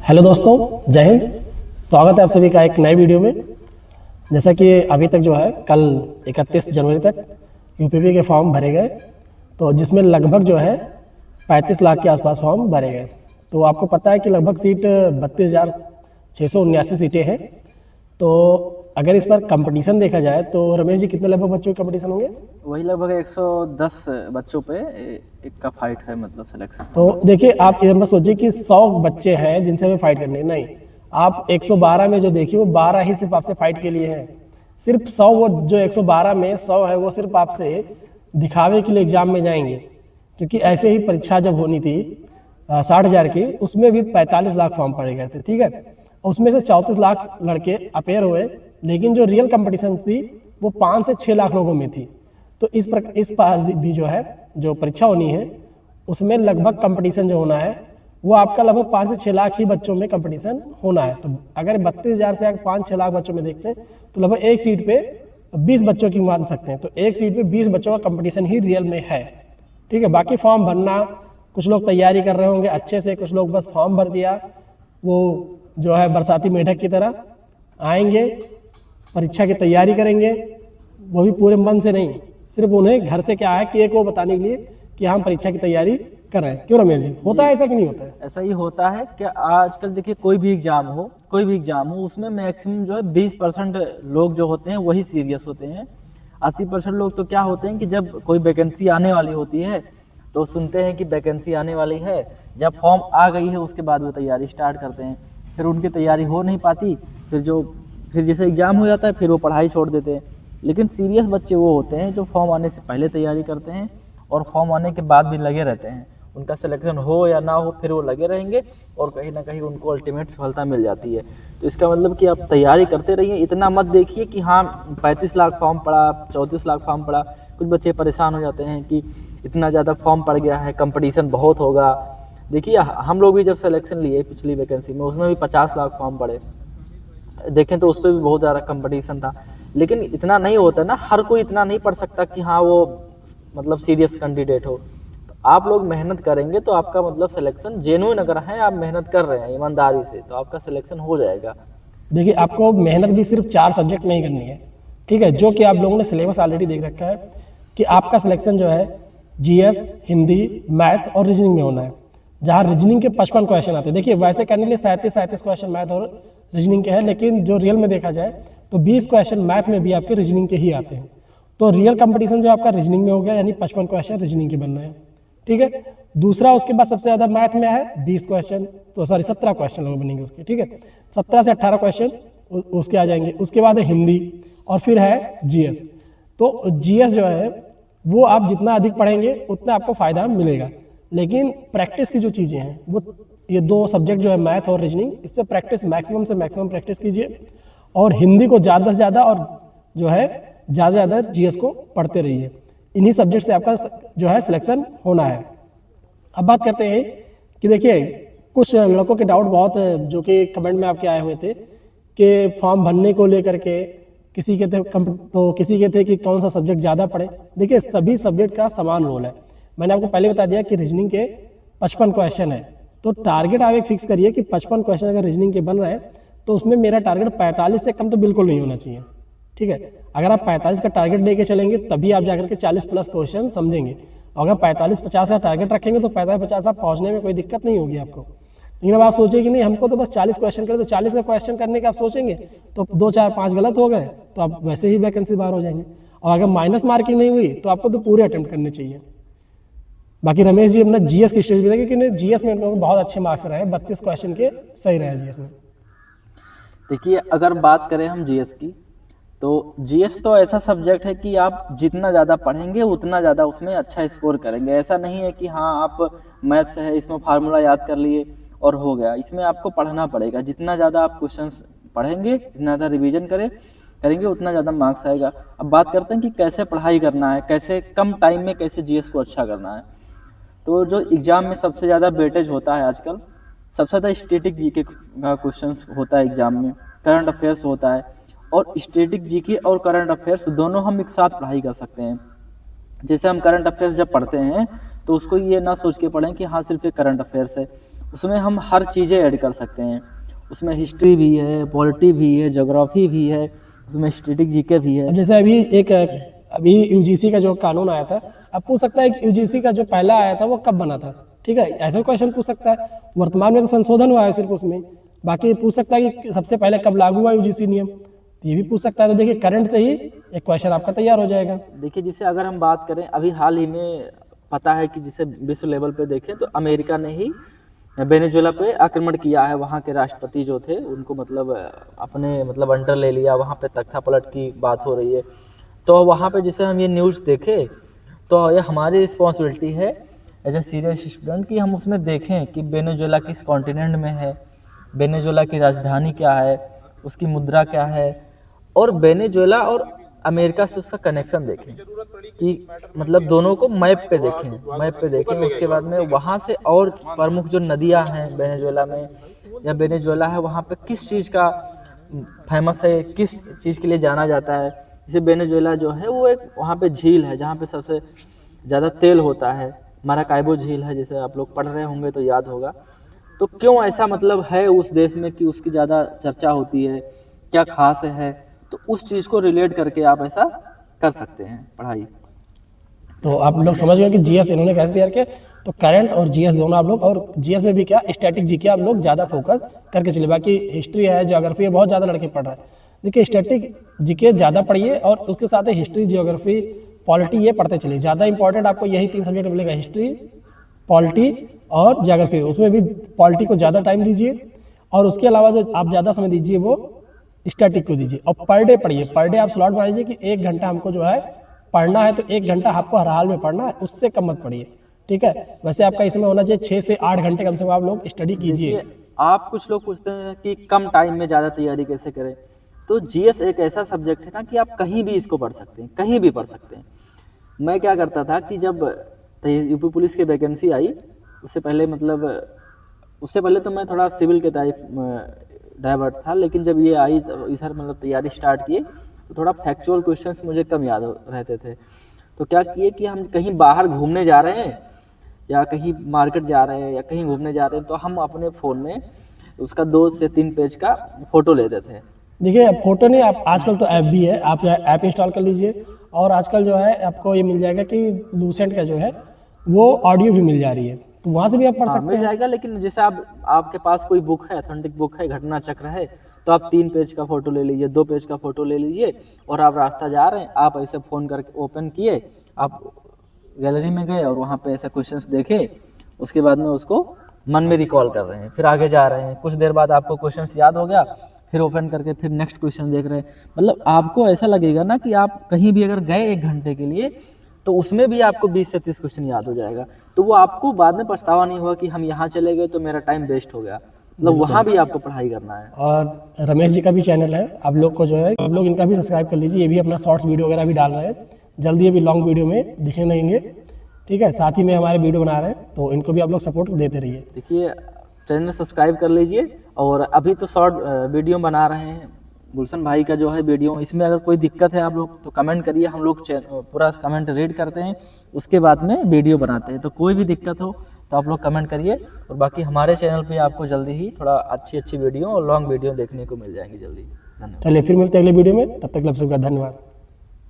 Hello दोस्तों, जय हिंद। स्वागत है आप सभी का एक नए वीडियो में। जैसा कि अभी तक जो है कल 31 जनवरी तक यूपीपी के फॉर्म भरे गए, तो जिसमें लगभग जो है 35 लाख के आसपास फॉर्म भरे गए। तो आपको पता है कि लगभग सीट 32,679 सीटें हैं। तो अगर इस पर कंपटीशन देखा जाए तो रमेश जी, कितने लगभग बच्चों के कंपटीशन होंगे? वही लगभग 110 बच्चों पे एक का फाइट है, मतलब सिलेक्शन। तो देखिए, आप ये मत सोचिए कि 100 बच्चे हैं जिनसे हमें फाइट करनी है, नहीं। आप 112 में जो देखिए वो 12 ही सिर्फ आपसे फाइट के लिए हैं। सिर्फ 100, वो जो 112 में 100 है वो सिर्फ आपसे दिखावे के लिए एग्जाम में जाएंगे। क्योंकि ऐसे ही परीक्षा जब होनी थी 60,000 की, उसमें भी 45 लाख फॉर्म पड़े गए थे, ठीक है। उसमें से 34 लाख लड़के अपेयर हुए, लेकिन जो रियल कंपटीशन थी वो 5 से 6 लाख लोगों में थी। तो इस बार भी जो है जो परीक्षा होनी है उसमें लगभग कंपटीशन जो होना है वो आपका लगभग 5 से 6 लाख ही बच्चों में कंपटीशन होना है। तो अगर 32,000 से 5-6 लाख बच्चों में देखते हैं तो लगभग एक सीट पे 20 बच्चों की मान सकते हैं। तो एक सीट पे 20 बच्चों का कंपटीशन ही रियल में है, ठीक है। बाकी फॉर्म भरना, कुछ लोग तैयारी कर रहे होंगे अच्छे से, कुछ लोग बस फॉर्म भर दिया, वो जो है बरसाती मेढक की तरह आएंगे, परीक्षा की तैयारी करेंगे, वो भी पूरे मन से नहीं, सिर्फ उन्हें घर से क्या है कि एक वो बताने के लिए कि हम परीक्षा की तैयारी कर रहे हैं। क्यों रमेश जी, होता है ऐसा कि नहीं होता है? ऐसा ही होता है कि आजकल देखिए कोई भी एग्जाम हो उसमें मैक्सिमम जो है 20% लोग जो होते हैं वही सीरियस होते हैं। 80% लोग तो क्या होते हैं कि जब कोई वैकेंसी आने वाली होती है तो सुनते हैं कि वैकेंसी आने वाली है, जब फॉर्म आ गई है उसके बाद वो तैयारी स्टार्ट करते हैं। फिर उनकी तैयारी हो नहीं पाती, फिर जैसे एग्ज़ाम हो जाता है फिर वो पढ़ाई छोड़ देते हैं। लेकिन सीरियस बच्चे वो होते हैं जो फॉर्म आने से पहले तैयारी करते हैं और फॉर्म आने के बाद भी लगे रहते हैं। उनका सिलेक्शन हो या ना हो फिर वो लगे रहेंगे और कहीं ना कहीं उनको अल्टीमेट सफलता मिल जाती है। तो इसका मतलब कि आप तैयारी करते रहिए, इतना मत देखिए कि हाँ 35 लाख फॉर्म पड़ा, 34 लाख फॉर्म पड़ा। कुछ बच्चे परेशान हो जाते हैं कि इतना ज़्यादा फॉर्म पड़ गया है, कंपटीशन बहुत होगा। देखिए हम लोग भी जब सिलेक्शन लिए पिछली वैकेंसी में, उसमें भी 50 लाख फॉर्म पड़े, देखें तो उस पर भी बहुत ज़्यादा कंपटीशन था। लेकिन इतना नहीं होता ना, हर कोई इतना नहीं पढ़ सकता कि हाँ वो मतलब सीरियस कैंडिडेट हो। तो आप लोग मेहनत करेंगे तो आपका मतलब सिलेक्शन जेन्युइन, अगर है आप मेहनत कर रहे हैं ईमानदारी से, तो आपका सिलेक्शन हो जाएगा। देखिए, आपको मेहनत भी सिर्फ 4 सब्जेक्ट में ही करनी है, ठीक है। जो कि आप लोगों ने सिलेबस ऑलरेडी देख रखा है कि आपका सिलेक्शन जो है जीएस, हिंदी, मैथ और रीजनिंग में होना है। जहाँ रीजनिंग के 55 क्वेश्चन आते हैं। देखिए, वैसे करने के लिए 37 क्वेश्चन मैथ और रीजनिंग के हैं, लेकिन जो रियल में देखा जाए तो 20 क्वेश्चन मैथ में भी आपके रीजनिंग के ही आते हैं। तो रियल कंपटीशन जो आपका रीजनिंग में हो गया, यानी 55 क्वेश्चन रीजनिंग के बन रहे हैं, ठीक है। दूसरा, उसके बाद सबसे ज़्यादा मैथ में है 20 क्वेश्चन, तो 17 क्वेश्चन बनेंगे उसके, ठीक है। 17 से 18 क्वेश्चन उसके आ जाएंगे। उसके बाद है हिंदी और फिर है जीएस। तो जीएस जो है वो आप जितना अधिक पढ़ेंगे उतना आपको फ़ायदा मिलेगा। लेकिन प्रैक्टिस की जो चीज़ें हैं वो, ये 2 सब्जेक्ट जो है मैथ और रीजनिंग, इस पर प्रैक्टिस मैक्सिमम से मैक्सिमम प्रैक्टिस कीजिए। और हिंदी को ज़्यादा से ज़्यादा और जो है ज़्यादा से ज़्यादा जीएस को पढ़ते रहिए। इन्हीं सब्जेक्ट से आपका जो है सिलेक्शन होना है। अब बात करते हैं कि देखिए, कुछ लड़कों के डाउट बहुत जो कि कमेंट में आपके आए हुए थे कि फॉर्म भरने को लेकर के, किसी के थे तो किसी के थे कि कौन सा सब्जेक्ट ज़्यादा पढ़े। देखिए, सभी सब्जेक्ट का समान रोल है। मैंने आपको पहले बता दिया कि रीजनिंग के 55 क्वेश्चन है, तो टारगेट आप एक फिक्स करिए कि 55 क्वेश्चन अगर रीजनिंग के बन रहे हैं तो उसमें मेरा टारगेट 45 से कम तो बिल्कुल नहीं होना चाहिए, ठीक है। अगर आप 45 का टारगेट लेके चलेंगे तभी आप जाकर के 40 प्लस क्वेश्चन समझेंगे। और अगर 45-50 का टारगेट रखेंगे तो 45-50 आप पहुँचने में कोई दिक्कत नहीं होगी आपको। लेकिन अब आप सोचिए कि नहीं, हमको तो बस 40 क्वेश्चन करें, तो 40 का क्वेश्चन करने का आप सोचेंगे तो 2, 4, 5 गलत हो गए तो आप वैसे ही वैकेंसी बाहर हो जाएंगे। और अगर माइनस मार्किंग नहीं हुई तो आपको तो पूरे अटेम्प्ट करने चाहिए। बाकी रमेश जी अपना जीएस की स्टेज भी, क्योंकि जीएस में लोग बहुत अच्छे मार्क्स रहे हैं, 32 क्वेश्चन के सही रहे जीएस में। देखिए अगर बात करें हम जीएस की, तो जीएस तो ऐसा सब्जेक्ट है कि आप जितना ज़्यादा पढ़ेंगे उतना ज़्यादा उसमें अच्छा स्कोर करेंगे। ऐसा नहीं है कि हाँ आप मैथ्स है इसमें फार्मूला याद कर लिए और हो गया। इसमें आपको पढ़ना पड़ेगा। जितना ज़्यादा आप क्वेश्चंस पढ़ेंगे, जितना ज़्यादा रिवीजन करेंगे उतना ज़्यादा मार्क्स आएगा। अब बात करते हैं कि कैसे पढ़ाई करना है, कैसे कम टाइम में कैसे जीएस को अच्छा करना है। तो जो एग्ज़ाम में सबसे ज़्यादा वेटेज होता है आजकल, सबसे ज़्यादा स्टैटिक जीके का क्वेश्चंस होता है एग्ज़ाम में, करंट अफेयर्स होता है। और स्टैटिक जीके और करंट अफेयर्स दोनों हम एक साथ पढ़ाई कर सकते हैं। जैसे हम करंट अफेयर्स जब पढ़ते हैं तो उसको ये ना सोच के पढ़ें कि हाँ सिर्फ एक करंट अफेयर्स है, उसमें हम हर चीज़ें ऐड कर सकते हैं। उसमें हिस्ट्री भी है, पॉलिटी भी है, ज्योग्राफी भी है, उसमें स्टैटिक जीके भी है। अब जैसे अभी यूजीसी का जो कानून आया था, अब पूछ सकता है कि यूजीसी का जो पहला आया था वो कब बना था, ठीक है, ऐसा क्वेश्चन पूछ सकता है। वर्तमान में तो संशोधन हुआ है सिर्फ उसमें, बाकी पूछ सकता है कि सबसे पहले कब लागू हुआ यूजीसी नियम, तो ये भी पूछ सकता है। तो देखिए करंट से ही एक क्वेश्चन आपका तैयार हो जाएगा। देखिए जैसे अगर हम बात करें अभी हाल ही में पता है कि जिसे विश्व लेवल पे देखें तो अमेरिका ने ही वेनेजुएला पे आक्रमण किया है। वहाँ के राष्ट्रपति जो थे उनको मतलब अपने मतलब अंडर ले लिया, वहाँ पे तख्ता पलट की बात हो रही है। तो वहाँ पे जैसे हम ये न्यूज़ देखें तो ये हमारी रिस्पॉन्सिबिलिटी है एज ए सीरियस स्टूडेंट कि हम उसमें देखें कि वेनेजुएला किस कॉन्टिनेंट में है, वेनेजुएला की राजधानी क्या है, उसकी मुद्रा क्या है, और वेनेजुएला और अमेरिका से उसका कनेक्शन देखें कि मतलब दोनों को मैप पे देखें। उसके बाद में वहाँ से और प्रमुख जो नदियाँ हैं वेनेजुएला में या वेनेजुएला है वहाँ पे किस चीज़ का फेमस है, किस चीज़ के लिए जाना जाता है। जैसे वेनेजुएला जो है वो एक वहाँ पे झील है जहाँ पे सबसे ज़्यादा तेल होता है, माराकाइबो झील है, जैसे आप लोग पढ़ रहे होंगे तो याद होगा। तो क्यों ऐसा मतलब है उस देश में कि उसकी ज़्यादा चर्चा होती है, क्या खास है, तो उस चीज़ को रिलेट करके आप ऐसा कर सकते हैं पढ़ाई। तो आप लोग समझ गए कि जीएस इन्होंने कैसे तैयार किया। तो करंट और जीएस दोनों आप लोग, और जीएस में भी क्या स्टैटिक जीके आप लोग ज़्यादा फोकस करके चलिए। बाकी हिस्ट्री है, ज्योग्राफी है, बहुत ज़्यादा लड़के पढ़ रहे हैं। देखिए स्टैटिक जीके ज़्यादा पढ़िए और उसके साथ ही हिस्ट्री, ज्योग्राफी, पॉलिटी ये पढ़ते चलिए। ज़्यादा इंपॉर्टेंट आपको यही 3 सब्जेक्ट मिलेगा, हिस्ट्री, पॉलिटी और ज्योग्राफी। उसमें भी पॉलिटी को ज़्यादा टाइम दीजिए और उसके अलावा जो आप ज़्यादा समय दीजिए वो स्टैटिक को दीजिए। और पर डे पढ़िए, पर डे आप स्लॉट बना लीजिए कि 1 घंटा हमको जो है पढ़ना है, तो 1 घंटा आपको हर हाल में पढ़ना है, उससे कम मत पढ़िए, ठीक है। वैसे आपका इसमें होना चाहिए 6 से 8 घंटे कम से कम आप लोग स्टडी कीजिए। आप कुछ लोग पूछते हैं कि कम टाइम में ज़्यादा तैयारी कैसे करें, तो जीएस एक ऐसा सब्जेक्ट है ना कि आप कहीं भी इसको पढ़ सकते हैं, कहीं भी पढ़ सकते हैं। मैं क्या करता था कि जब यूपी पुलिस की वैकेंसी आई उससे पहले तो मैं थोड़ा सिविल के तरफ डाइवर्ट था, लेकिन जब ये आई तो इधर मतलब तैयारी स्टार्ट किए तो थोड़ा फैक्चुअल क्वेश्चंस मुझे कम याद रहते थे। तो क्या किए कि हम कहीं बाहर घूमने जा रहे हैं या कहीं मार्केट जा रहे हैं या कहीं घूमने जा रहे हैं तो हम अपने फ़ोन में उसका 2 से 3 पेज का फ़ोटो लेते थे। देखिए फोटो नहीं, आप आजकल तो ऐप भी है, आप ऐप इंस्टॉल कर लीजिए। और आजकल जो है आपको ये मिल जाएगा कि लूसेंट का जो है वो ऑडियो भी मिल जा रही है, तो वहाँ से भी आप पढ़ सकते मिल हैं। जाएगा, लेकिन जैसे आपके पास कोई बुक है, ऑथेंटिक बुक है, घटना चक्र है, तो आप 3 पेज का फ़ोटो ले लीजिए, 2 पेज का फ़ोटो ले लीजिए और आप रास्ता जा रहे हैं, आप ऐसे फ़ोन करके ओपन किए, आप गैलरी में गए और वहाँ पे ऐसे क्वेश्चंस देखे, उसके बाद में उसको मन में रिकॉल कर रहे हैं, फिर आगे जा रहे हैं। कुछ देर बाद आपको क्वेश्चंस याद हो गया, फिर ओपन करके फिर नेक्स्ट क्वेश्चन देख रहे हैं। मतलब आपको ऐसा लगेगा ना कि आप कहीं भी अगर गए 1 घंटे के लिए तो उसमें भी आपको 20 से 30 क्वेश्चन याद हो जाएगा, तो वो आपको बाद में पछतावा नहीं हुआ कि हम यहाँ चले गए तो मेरा टाइम वेस्ट हो गया। मतलब वहाँ भी आपको पढ़ाई करना है। और रमेश जी का भी चैनल है, आप लोग को जो है आप लोग इनका भी सब्सक्राइब कर लीजिए। ये भी अपना शॉर्ट्स वीडियो वगैरह भी डाल रहे हैं, जल्दी अभी लॉन्ग वीडियो में दिखने लगेंगे, ठीक है। साथ ही में हमारे वीडियो बना रहे हैं, तो इनको भी आप लोग सपोर्ट देते रहिए। देखिए चैनल सब्सक्राइब कर लीजिए। और अभी तो शॉर्ट वीडियो बना रहे हैं गुलशन भाई का जो है वीडियो, इसमें अगर कोई दिक्कत है आप लोग तो कमेंट करिए, हम लोग पूरा कमेंट रीड करते हैं, उसके बाद में वीडियो बनाते हैं। तो कोई भी दिक्कत हो तो आप लोग कमेंट करिए। और बाकी हमारे चैनल पे आपको जल्दी ही थोड़ा अच्छी वीडियो और लॉन्ग वीडियो देखने को मिल जाएंगी जल्दी। धन्यवाद। चलिए फिर मिलते हैं अगले वीडियो में, तब तक आप सबका धन्यवाद।